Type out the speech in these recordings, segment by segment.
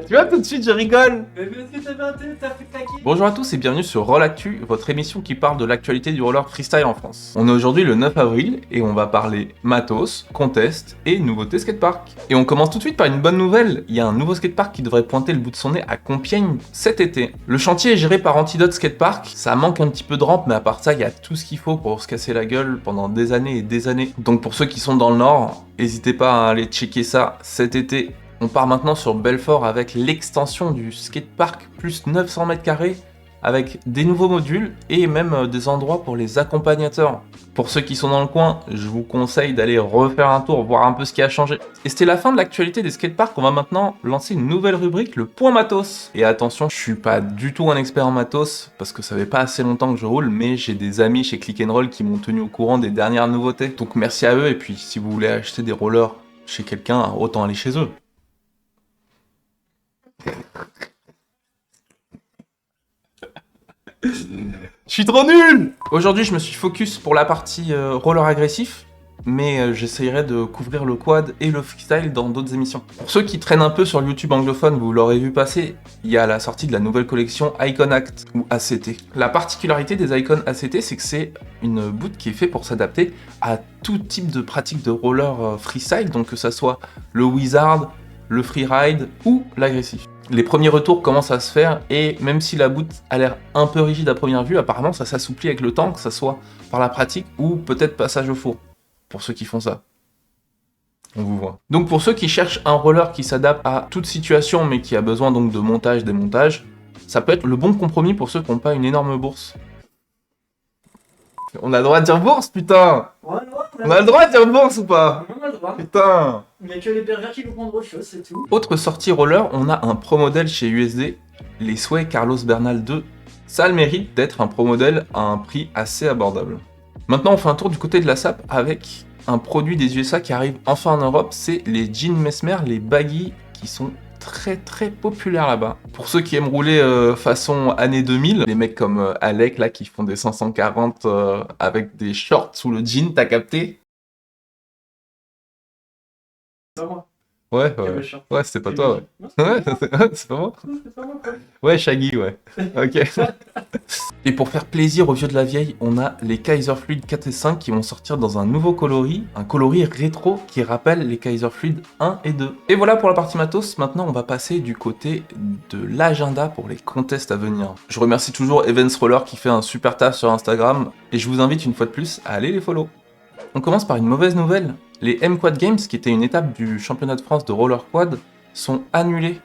Tu vois, tout de suite, je rigole. Mais parce que t'as fait claquer. Bonjour à tous et bienvenue sur Roll Actu, votre émission qui parle de l'actualité du roller freestyle en France. On est aujourd'hui le 9 avril et on va parler matos, contest et nouveautés skatepark. Et on commence tout de suite par une bonne nouvelle. Il y a un nouveau skatepark qui devrait pointer le bout de son nez à Compiègne cet été. Le chantier est géré par Antidote Skatepark. Ça manque un petit peu de rampe, mais à part ça, il y a tout ce qu'il faut pour se casser la gueule pendant des années et des années. Donc pour ceux qui sont dans le nord, n'hésitez pas à aller checker ça cet été. On part maintenant sur Belfort avec l'extension du skatepark plus 900 mètres carrés avec des nouveaux modules et même des endroits pour les accompagnateurs. Pour ceux qui sont dans le coin, je vous conseille d'aller refaire un tour, voir un peu ce qui a changé. Et c'était la fin de l'actualité des skateparks. On va maintenant lancer une nouvelle rubrique, le point matos. Et attention, je suis pas du tout un expert en matos parce que ça fait pas assez longtemps que je roule, mais j'ai des amis chez Click and Roll qui m'ont tenu au courant des dernières nouveautés. Donc merci à eux et puis si vous voulez acheter des rollers chez quelqu'un, autant aller chez eux. Je suis trop nul! Aujourd'hui, je me suis focus pour la partie roller agressif, mais j'essayerai de couvrir le quad et le freestyle dans d'autres émissions. Pour ceux qui traînent un peu sur YouTube anglophone, vous l'aurez vu passer, il y a la sortie de la nouvelle collection Icon Act, ou ACT. La particularité des Icon ACT, c'est que c'est une boot qui est faite pour s'adapter à tout type de pratique de roller freestyle, donc que ça soit le wizard, le freeride ou l'agressif. Les premiers retours commencent à se faire et même si la boot a l'air un peu rigide à première vue, apparemment ça s'assouplit avec le temps, que ça soit par la pratique ou peut-être passage au four, pour ceux qui font ça. On vous voit. Donc pour ceux qui cherchent un roller qui s'adapte à toute situation mais qui a besoin donc de montage, démontage, ça peut être le bon compromis pour ceux qui n'ont pas une énorme bourse. On a le droit de dire bourse, putain! On a le droit de dire bourse ou pas? On a le droit. Putain! Il n'y a que les pervers qui nous prendront autre chose, c'est tout. Autre sortie roller, on a un pro modèle chez USD, les Sway Carlos Bernal 2. Ça a le mérite d'être un pro modèle à un prix assez abordable. Maintenant, on fait un tour du côté de la SAP avec un produit des USA qui arrive enfin en Europe, c'est les jeans Mesmer, les baggy qui sont très populaires là-bas. Pour ceux qui aiment rouler façon année 2000, les mecs comme Alec là qui font des 540 avec des shorts sous le jean, t'as capté? C'est pas moi. Ouais, Qui a ouais. le short. Ouais, c'était pas C'est toi, lui. ouais. Non, Ouais, c'est pas moi. c'est pas moi. Ouais, Shaggy, ouais. Ok. Et pour faire plaisir aux vieux de la vieille, on a les Kaiser Fluid 4 et 5 qui vont sortir dans un nouveau coloris, un coloris rétro qui rappelle les Kaiser Fluid 1 et 2. Et voilà pour la partie matos, maintenant on va passer du côté de l'agenda pour les contests à venir. Je remercie toujours Evans Roller qui fait un super taf sur Instagram, et je vous invite une fois de plus à aller les follow. On commence par une mauvaise nouvelle. Les M-Quad Games, qui étaient une étape du championnat de France de roller quad, sont annulés.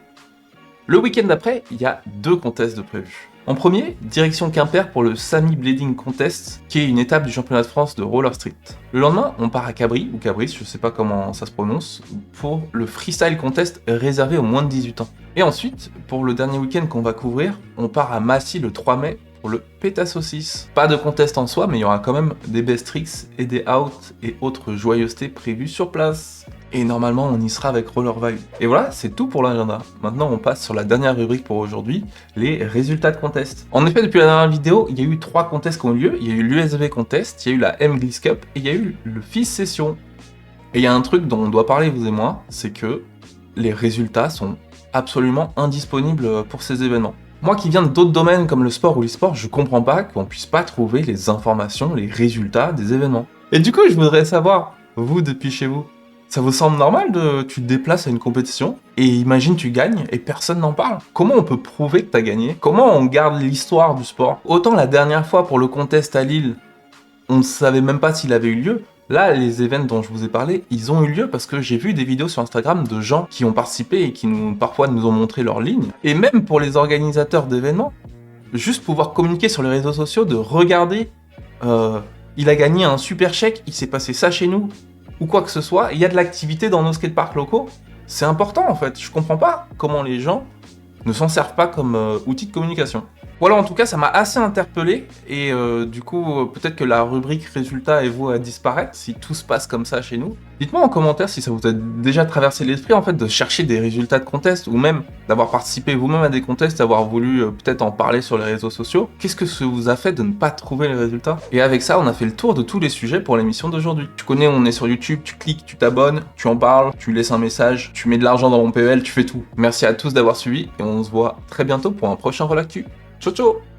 Le week-end d'après, il y a 2 contests de prévus. En premier, direction Quimper pour le Sami Blading Contest, qui est une étape du championnat de France de roller street. Le lendemain, on part à Cabris, ou Cabris, je sais pas comment ça se prononce, pour le freestyle contest réservé aux moins de 18 ans. Et ensuite, pour le dernier week-end qu'on va couvrir, on part à Massy le 3 mai pour le Pétasaucisse. Pas de contest en soi, mais il y aura quand même des best tricks et des outs et autres joyeusetés prévues sur place. Et normalement, on y sera avec Roller Vibe. Et voilà, c'est tout pour l'agenda. Maintenant, on passe sur la dernière rubrique pour aujourd'hui, les résultats de contest. En effet, depuis la dernière vidéo, il y a eu 3 contests qui ont eu lieu. Il y a eu l'USV Contest, il y a eu la M-Gliss Cup et il y a eu le FIS Session. Et il y a un truc dont on doit parler, vous et moi, c'est que les résultats sont absolument indisponibles pour ces événements. Moi qui viens d'autres domaines comme le sport ou l'e-sport, je comprends pas qu'on puisse pas trouver les informations, les résultats des événements. Et du coup, je voudrais savoir, vous depuis chez vous, ça vous semble normal tu te déplaces à une compétition et imagine tu gagnes et personne n'en parle? Comment on peut prouver que t'as gagné? Comment on garde l'histoire du sport? Autant la dernière fois pour le contest à Lille, on ne savait même pas s'il avait eu lieu. Là, les événements dont je vous ai parlé, ils ont eu lieu parce que j'ai vu des vidéos sur Instagram de gens qui ont participé et qui parfois nous ont montré leur ligne. Et même pour les organisateurs d'événements, juste pouvoir communiquer sur les réseaux sociaux, de regarder, il a gagné un super chèque, il s'est passé ça chez nous, ou quoi que ce soit, il y a de l'activité dans nos skateparks locaux. C'est important en fait, je comprends pas comment les gens ne s'en servent pas comme outil de communication. Voilà, en tout cas, ça m'a assez interpellé, et du coup, peut-être que la rubrique résultats est vouée à disparaître si tout se passe comme ça chez nous. Dites-moi en commentaire si ça vous a déjà traversé l'esprit, en fait, de chercher des résultats de contests, ou même d'avoir participé vous-même à des contests, d'avoir voulu peut-être en parler sur les réseaux sociaux. Qu'est-ce que ça vous a fait de ne pas trouver les résultats? Et avec ça, on a fait le tour de tous les sujets pour l'émission d'aujourd'hui. Tu connais, on est sur YouTube, tu cliques, tu t'abonnes, tu en parles, tu laisses un message, tu mets de l'argent dans mon PEL, tu fais tout. Merci à tous d'avoir suivi, et on se voit très bientôt pour un prochain Relactu. Ciao ciao!